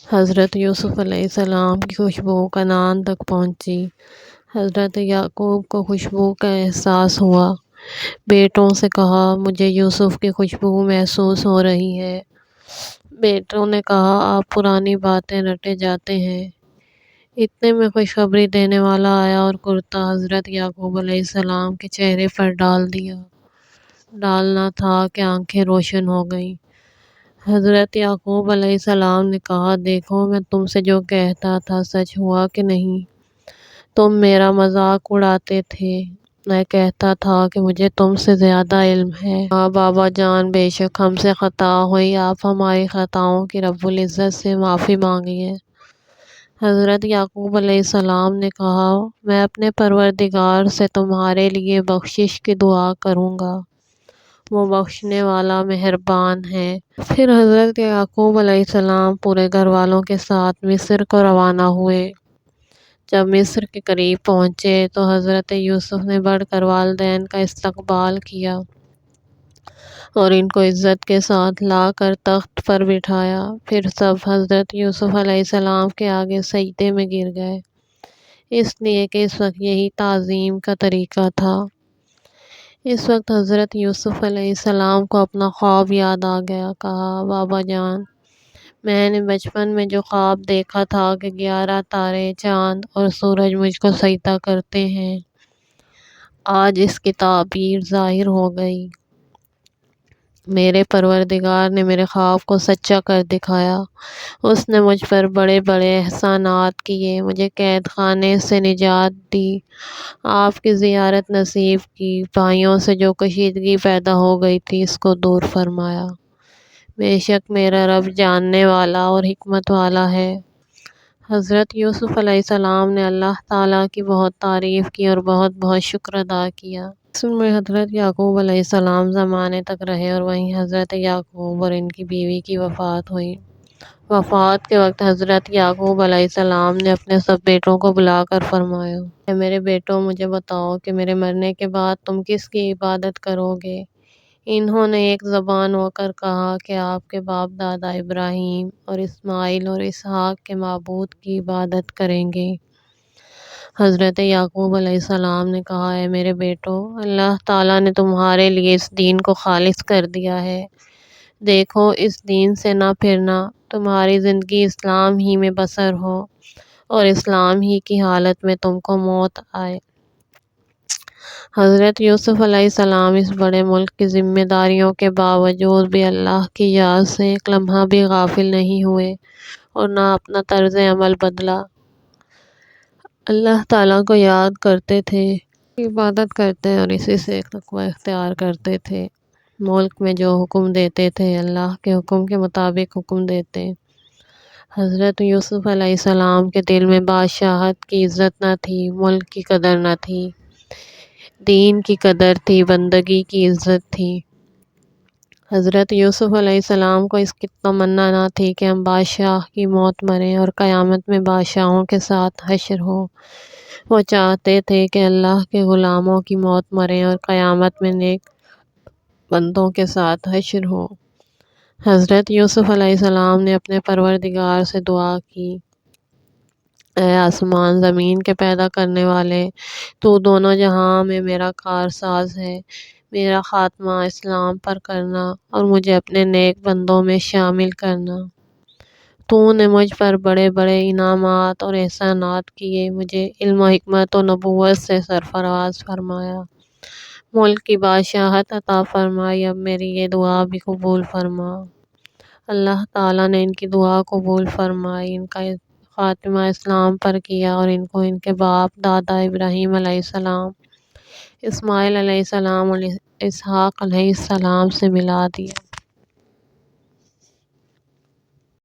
حضرت یوسف علیہ السلام کی خوشبو کنعان تک پہنچی۔ حضرت یعقوب کو خوشبو کا احساس ہوا۔ بیٹوں سے کہا، مجھے یوسف کی خوشبو محسوس ہو رہی ہے۔ بیٹوں نے کہا، آپ پرانی باتیں رٹے جاتے ہیں۔ اتنے میں خوشخبری دینے والا آیا اور کرتا حضرت یعقوب علیہ السلام کے چہرے پر ڈال دیا۔ ڈالنا تھا کہ آنکھیں روشن ہو گئیں۔ حضرت یعقوب علیہ السلام نے کہا، دیکھو میں تم سے جو کہتا تھا سچ ہوا کہ نہیں؟ تم میرا مذاق اڑاتے تھے۔ میں کہتا تھا کہ مجھے تم سے زیادہ علم ہے۔ ہاں بابا جان، بے شک ہم سے خطا ہوئی، آپ ہماری خطاؤں کی رب العزت سے معافی مانگیے۔ حضرت یعقوب علیہ السلام نے کہا، میں اپنے پروردگار سے تمہارے لیے بخشش کی دعا کروں گا، وہ بخشنے والا مہربان ہے۔ پھر حضرت یعقوب علیہ السلام پورے گھر والوں کے ساتھ مصر کو روانہ ہوئے۔ جب مصر کے قریب پہنچے تو حضرت یوسف نے بڑھ کر والدین کا استقبال کیا اور ان کو عزت کے ساتھ لا کر تخت پر بٹھایا۔ پھر سب حضرت یوسف علیہ السلام کے آگے سجدے میں گر گئے، اس لیے کہ اس وقت یہی تعظیم کا طریقہ تھا۔ اس وقت حضرت یوسف علیہ السلام کو اپنا خواب یاد آ گیا۔ کہا، بابا جان، میں نے بچپن میں جو خواب دیکھا تھا کہ 11 تارے، چاند اور سورج مجھ کو سجدہ کرتے ہیں، آج اس کی تعبیر ظاہر ہو گئی۔ میرے پروردگار نے میرے خواب کو سچا کر دکھایا۔ اس نے مجھ پر بڑے بڑے احسانات کیے، مجھے قید خانے سے نجات دی، آپ کی زیارت نصیب کی، بھائیوں سے جو کشیدگی پیدا ہو گئی تھی اس کو دور فرمایا۔ بے شک میرا رب جاننے والا اور حکمت والا ہے۔ حضرت یوسف علیہ السلام نے اللہ تعالیٰ کی بہت تعریف کی اور بہت بہت شکر ادا کیا۔ اس میں حضرت یعقوب علیہ السلام زمانے تک رہے اور وہیں حضرت یعقوب اور ان کی بیوی کی وفات ہوئی۔ وفات کے وقت حضرت یعقوب علیہ السلام نے اپنے سب بیٹوں کو بلا کر فرمایا، اے میرے بیٹوں، مجھے بتاؤ کہ میرے مرنے کے بعد تم کس کی عبادت کرو گے؟ انہوں نے ایک زبان ہو کر کہا کہ آپ کے باپ دادا ابراہیم اور اسماعیل اور اسحاق کے معبود کی عبادت کریں گے۔ حضرت یعقوب علیہ السلام نے کہا، اے میرے بیٹو، اللہ تعالیٰ نے تمہارے لیے اس دین کو خالص کر دیا ہے۔ دیکھو، اس دین سے نہ پھرنا، تمہاری زندگی اسلام ہی میں بسر ہو اور اسلام ہی کی حالت میں تم کو موت آئے۔ حضرت یوسف علیہ السلام اس بڑے ملک کی ذمہ داریوں کے باوجود بھی اللہ کی یاد سے ایک لمحہ بھی غافل نہیں ہوئے اور نہ اپنا طرز عمل بدلا۔ اللہ تعالیٰ کو یاد کرتے تھے، عبادت کرتے اور اسی سے تقوی اختیار کرتے تھے۔ ملک میں جو حکم دیتے تھے اللہ کے حکم کے مطابق حکم دیتے۔ حضرت یوسف علیہ السلام کے دل میں بادشاہت کی عزت نہ تھی، ملک کی قدر نہ تھی، دین کی قدر تھی، بندگی کی عزت تھی۔ حضرت یوسف علیہ السلام کو اس کی تمنا نہ تھی کہ ہم بادشاہ کی موت مریں اور قیامت میں بادشاہوں کے ساتھ حشر ہو۔ وہ چاہتے تھے کہ اللہ کے غلاموں کی موت مریں اور قیامت میں نیک بندوں کے ساتھ حشر ہو۔ حضرت یوسف علیہ السلام نے اپنے پروردگار سے دعا کی، اے آسمان زمین کے پیدا کرنے والے، تو دونوں جہاں میں میرا کارساز ہے، میرا خاتمہ اسلام پر کرنا اور مجھے اپنے نیک بندوں میں شامل کرنا۔ تو نے مجھ پر بڑے بڑے انعامات اور احسانات کیے، مجھے علم و حکمت و نبوت سے سرفراز فرمایا، ملک کی بادشاہت عطا فرمائی، اب میری یہ دعا بھی قبول فرما۔ اللہ تعالیٰ نے ان کی دعا قبول فرمائی، ان کا خاتمہ اسلام پر کیا اور ان کو ان کے باپ دادا ابراہیم علیہ السلام، اسماعیل علیہ السلام اور اسحاق علیہ السلام سے ملا دیا۔